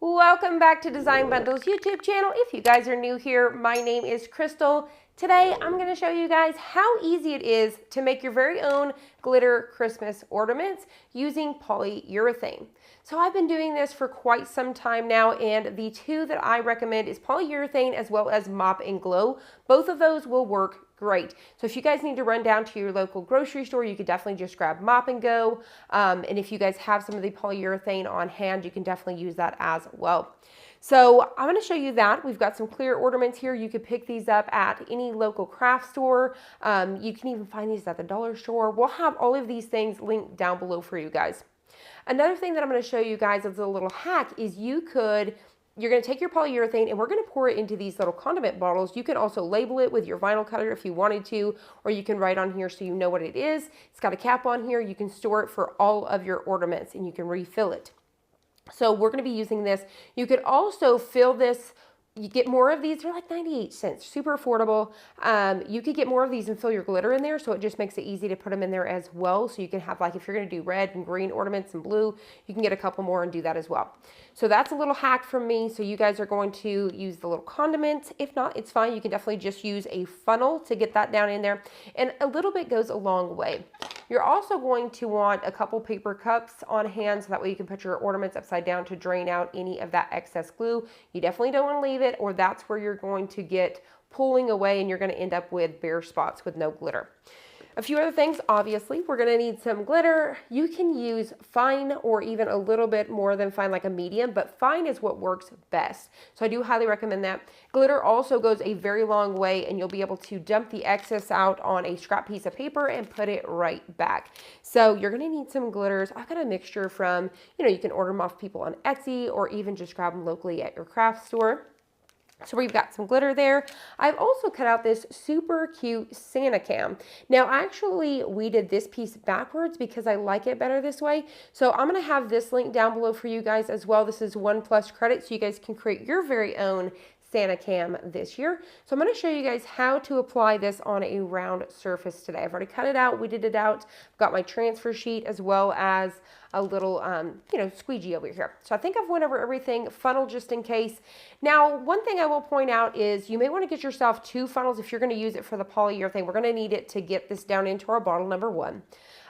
Welcome back to Design Bundles YouTube channel. If you guys are new here, my name is Crystal. Today I'm going to show you guys how easy it is to make your very own glitter Christmas ornaments using polyurethane. So I've been doing this for quite some time now, and the two that I recommend is polyurethane as well as Mop and Glow. Both of those will work great. So if you guys need to run down to your local grocery store, you could definitely just grab Mop and Go. And if you guys have some of the polyurethane on hand, you can definitely use that as well. So I'm going to show you that. We've got some clear ornaments here. You could pick these up at any local craft store. You can even find these at the dollar store. We'll have all of these things linked down below for you guys. Another thing that I'm going to show you guys as a little hack is you're going to take your polyurethane and we're going to pour it into these little condiment bottles. You can also label it with your vinyl cutter if you wanted to, or you can write on here so you know what it is. It's got a cap on here. You can store it for all of your ornaments and you can refill it. So we're going to be using this. You could also fill this. You get more of these, they're like 98 cents, super affordable. You could get more of these and fill your glitter in there, so it just makes it easy to put them in there as well. So you can have, like, if you're going to do red and green ornaments and blue, you can get a couple more and do that as well. So that's a little hack from me. So you guys are going to use the little condiments. If not, it's fine. You can definitely just use a funnel to get that down in there, and a little bit goes a long way. You're also going to want a couple paper cups on hand so that way you can put your ornaments upside down to drain out any of that excess glue. You definitely don't want to leave it, or that's where you're going to get pulling away and you're going to end up with bare spots with no glitter. A few other things, obviously, we're going to need some glitter. You can use fine or even a little bit more than fine, like a medium, but fine is what works best. So I do highly recommend that. Glitter also goes a very long way, and you'll be able to dump the excess out on a scrap piece of paper and put it right back. So you're going to need some glitters. I've got a mixture from, you can order them off people on Etsy or even just grab them locally at your craft store. So we've got some glitter there. I've also cut out this super cute Santa cam. Now, actually, we did this piece backwards because I like it better this way. So I'm going to have this link down below for you guys as well. This is 1+ credit, so you guys can create your very own Santa cam this year. So I'm going to show you guys how to apply this on a round surface today. I've already cut it out, weeded it out, got my transfer sheet as well as a little, squeegee over here. So I think I've went over everything, funnel just in case. Now, one thing I will point out is you may want to get yourself 2 funnels if you're going to use it for the polyurethane. We're going to need it to get this down into our bottle, number 1.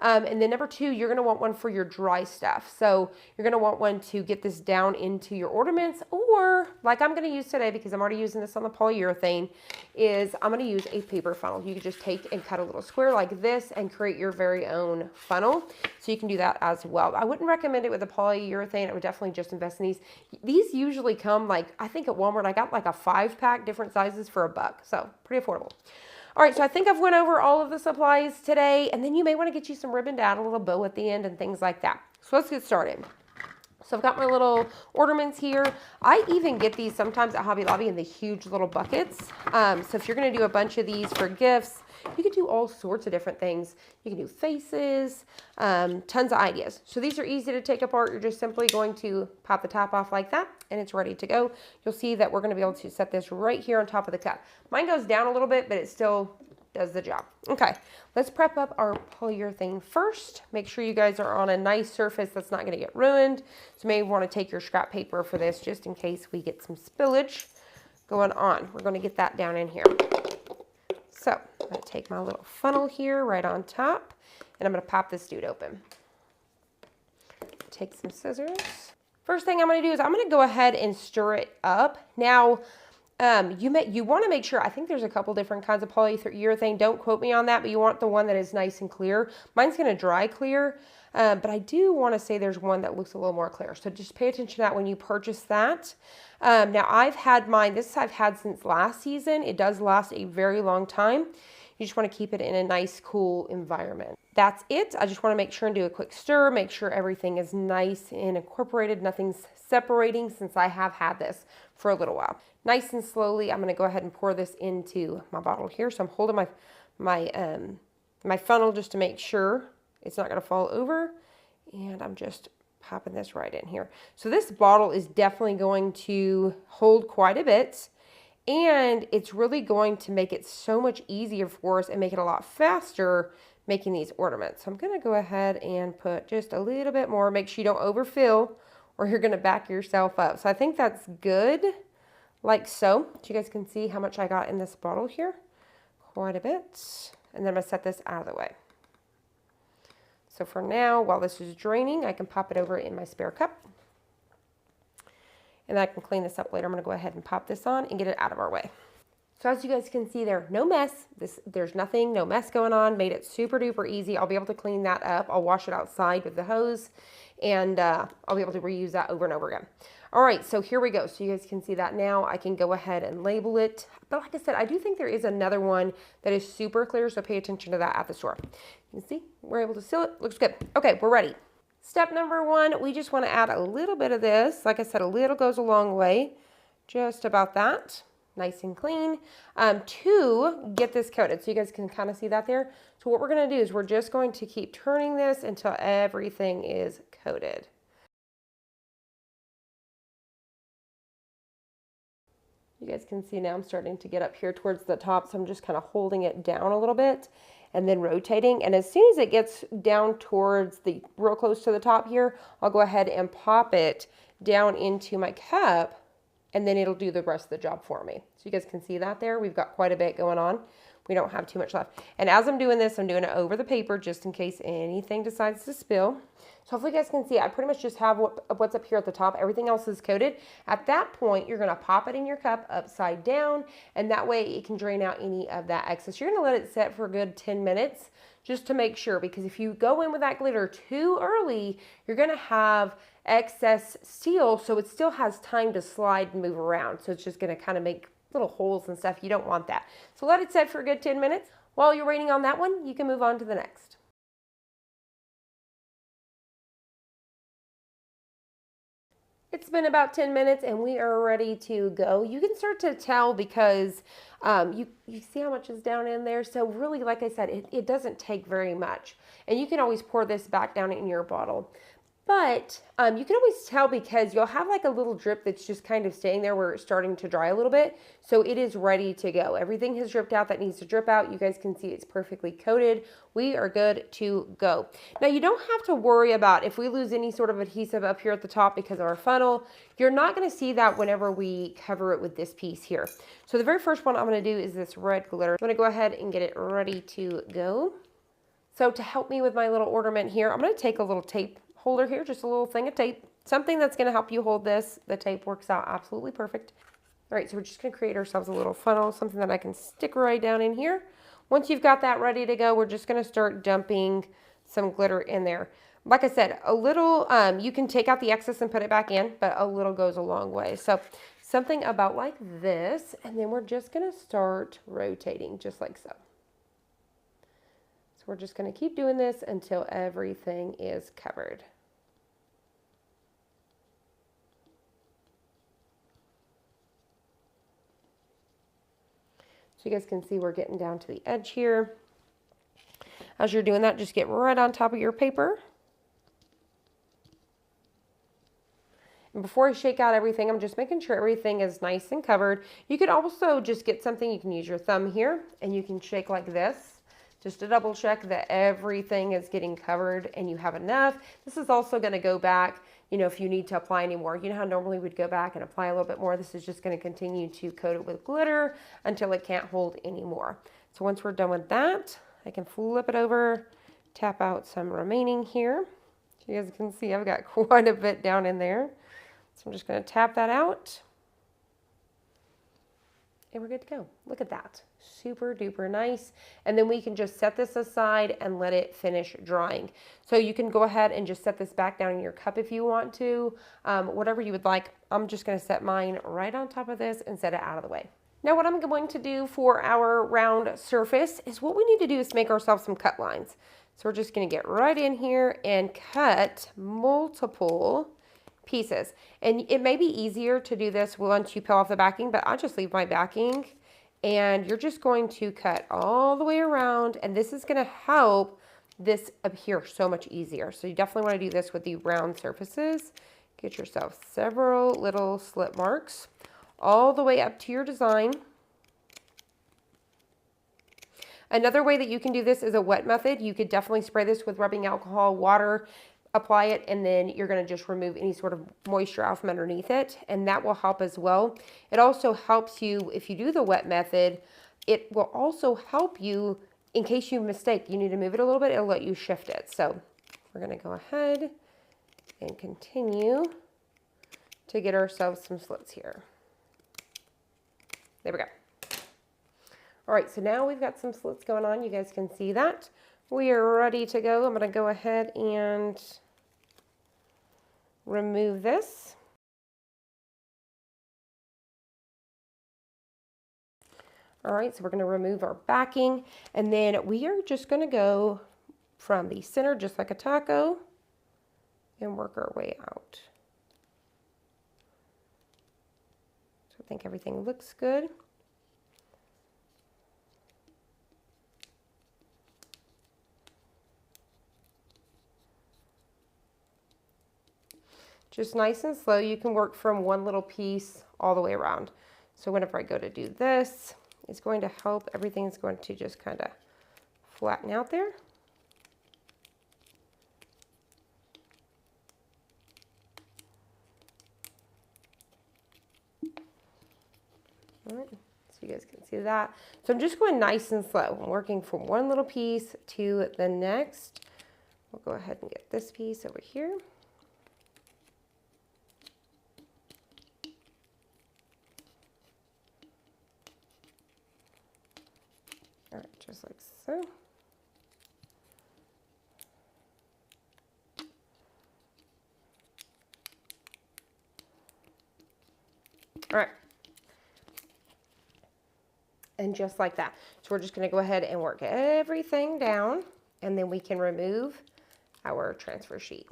And then number 2, you're going to want one for your dry stuff. So you're going to want one to get this down into your ornaments, or like I'm going to use today because I'm already using this on the polyurethane, is I'm going to use a paper funnel. You can just take and cut a little square like this and create your very own funnel. So you can do that as well. I wouldn't recommend it with the polyurethane. I would definitely just invest in these. These usually come, like, I think at Walmart I got like a 5-pack, different sizes for $1. So pretty affordable. All right, so I think I've went over all of the supplies today, and then you may want to get you some ribbon to add a little bow at the end and things like that. So let's get started. So I've got my little ornaments here. I even get these sometimes at Hobby Lobby in the huge little buckets. So if you're going to do a bunch of these for gifts, you can do all sorts of different things. You can do faces, tons of ideas. So these are easy to take apart. You're just simply going to pop the top off like that, and it's ready to go. You'll see that we're going to be able to set this right here on top of the cup. Mine goes down a little bit, but it still does the job. Okay, let's prep up our polyurethane first. Make sure you guys are on a nice surface that's not going to get ruined. So you may want to take your scrap paper for this just in case we get some spillage going on. We're going to get that down in here. So I'm going to take my little funnel here right on top, and I'm going to pop this dude open. Take some scissors. First thing I'm going to do is I'm going to go ahead and stir it up. Now, you want to make sure, I think there's a couple different kinds of polyurethane. Don't quote me on that, but you want the one that is nice and clear. Mine's going to dry clear, but I do want to say there's one that looks a little more clear. So just pay attention to that when you purchase that. Now I've had mine, this I've had since last season. It does last a very long time. You just want to keep it in a nice, cool environment. That's it. I just want to make sure and do a quick stir, make sure everything is nice and incorporated, nothing's separating, since I have had this for a little while. Nice and slowly, I'm going to go ahead and pour this into my bottle here. So I'm holding my funnel just to make sure it's not going to fall over, and I'm just popping this right in here. So this bottle is definitely going to hold quite a bit, and it's really going to make it so much easier for us and make it a lot faster making these ornaments. So I'm going to go ahead and put just a little bit more. Make sure you don't overfill or you're gonna back yourself up. So I think that's good, like so. So you guys can see how much I got in this bottle here, quite a bit. And then I'm gonna set this out of the way. So for now, while this is draining, I can pop it over in my spare cup. And I can clean this up later. I'm gonna go ahead and pop this on and get it out of our way. So as you guys can see there, no mess. There's nothing, no mess going on. Made it super duper easy. I'll be able to clean that up. I'll wash it outside with the hose, and I'll be able to reuse that over and over again. All right, so here we go. So you guys can see that now. I can go ahead and label it. But like I said, I do think there is another one that is super clear, so pay attention to that at the store. You can see we're able to seal it. Looks good. Okay, we're ready. Step number 1, we just want to add a little bit of this. Like I said, a little goes a long way. Just about that. Nice and clean. 2, get this coated. So you guys can kind of see that there. So what we're going to do is we're just going to keep turning this until everything is coated. You guys can see now I'm starting to get up here towards the top, so I'm just kind of holding it down a little bit and then rotating. And as soon as it gets down towards the real close to the top here, I'll go ahead and pop it down into my cup, and then it'll do the rest of the job for me. So you guys can see that there. We've got quite a bit going on. We don't have too much left. And as I'm doing this, I'm doing it over the paper just in case anything decides to spill. So hopefully you guys can see I pretty much just have what's up here at the top. Everything else is coated. At that point, you're gonna pop it in your cup upside down, and that way it can drain out any of that excess. You're gonna let it set for a good 10 minutes just to make sure, because if you go in with that glitter too early, you're gonna have excess seal, so it still has time to slide and move around. So it's just gonna kind of make little holes and stuff. You don't want that. So let it set for a good 10 minutes. While you're waiting on that one, you can move on to the next. It's been about 10 minutes and we are ready to go. You can start to tell because you see how much is down in there. So really, like I said, it doesn't take very much. And you can always pour this back down in your bottle. But you can always tell because you'll have like a little drip that's just kind of staying there where it's starting to dry a little bit. So it is ready to go. Everything has dripped out that needs to drip out. You guys can see it's perfectly coated. We are good to go. Now you don't have to worry about if we lose any sort of adhesive up here at the top because of our funnel. You're not going to see that whenever we cover it with this piece here. So the very first one I'm going to do is this red glitter. I'm going to go ahead and get it ready to go. So to help me with my little ornament here, I'm going to take a little tape holder here, just a little thing of tape, something that's going to help you hold this. The tape works out absolutely perfect. All right, so we're just going to create ourselves a little funnel, something that I can stick right down in here. Once you've got that ready to go, we're just going to start dumping some glitter in there. Like I said, a little, you can take out the excess and put it back in, but a little goes a long way. So something about like this, and then we're just going to start rotating just like so. So we're just going to keep doing this until everything is covered. So you guys can see we're getting down to the edge here. As you're doing that, just get right on top of your paper. And before I shake out everything, I'm just making sure everything is nice and covered. You could also just get something, you can use your thumb here, and you can shake like this, just to double check that everything is getting covered and you have enough. This is also gonna go back, you know, if you need to apply any more. You know how normally we'd go back and apply a little bit more? This is just gonna continue to coat it with glitter until it can't hold anymore. So once we're done with that, I can flip it over, tap out some remaining here. So you guys can see I've got quite a bit down in there. So I'm just gonna tap that out. And we're good to go. Look at that. Super duper nice. And then we can just set this aside and let it finish drying. So you can go ahead and just set this back down in your cup if you want to, whatever you would like. I'm just gonna set mine right on top of this and set it out of the way. Now what I'm going to do for our round surface is what we need to do is make ourselves some cut lines. So we're just gonna get right in here and cut multiple pieces. And it may be easier to do this once you peel off the backing, but I just leave my backing and you're just going to cut all the way around, and this is going to help this appear so much easier. So you definitely want to do this with the round surfaces. Get yourself several little slit marks all the way up to your design. Another way that you can do this is a wet method. You could definitely spray this with rubbing alcohol, water, apply it, and then you're going to just remove any sort of moisture out from underneath it, and that will help as well. It also helps you if you do the wet method. It will also help you in case you mistake, you need to move it a little bit, it'll let you shift it. So we're going to go ahead and continue to get ourselves some slits here. There we go. All right, so now we've got some slits going on. You guys can see that. We are ready to go. I'm going to go ahead and remove this. All right, so we're going to remove our backing, and then we are just going to go from the center, just like a taco, and work our way out. So I think everything looks good. Just nice and slow. You can work from one little piece all the way around. So whenever I go to do this, it's going to help. Everything's going to just kind of flatten out there. All right, so you guys can see that. So I'm just going nice and slow. I'm working from one little piece to the next. We'll go ahead and get this piece over here. All right, just like so. All right. And just like that. So we're just going to go ahead and work everything down, and then we can remove our transfer sheet.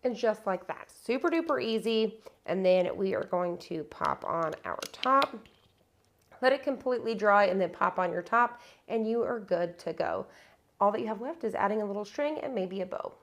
And just like that, super duper easy. And then we are going to pop on our top. Let it completely dry and then pop on your top, and you are good to go. All that you have left is adding a little string and maybe a bow.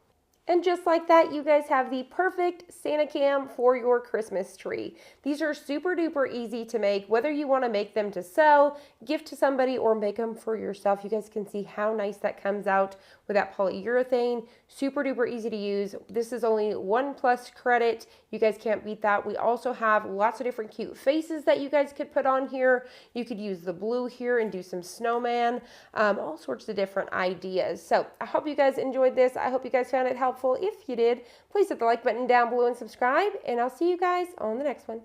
And just like that, you guys have the perfect Santa cam for your Christmas tree. These are super duper easy to make, whether you want to make them to sell, gift to somebody, or make them for yourself. You guys can see how nice that comes out with that polyurethane. Super duper easy to use. This is only 1+ credit. You guys can't beat that. We also have lots of different cute faces that you guys could put on here. You could use the blue here and do some snowman, all sorts of different ideas. So I hope you guys enjoyed this. I hope you guys found it helpful. If you did, please hit the like button down below and subscribe, and I'll see you guys on the next one.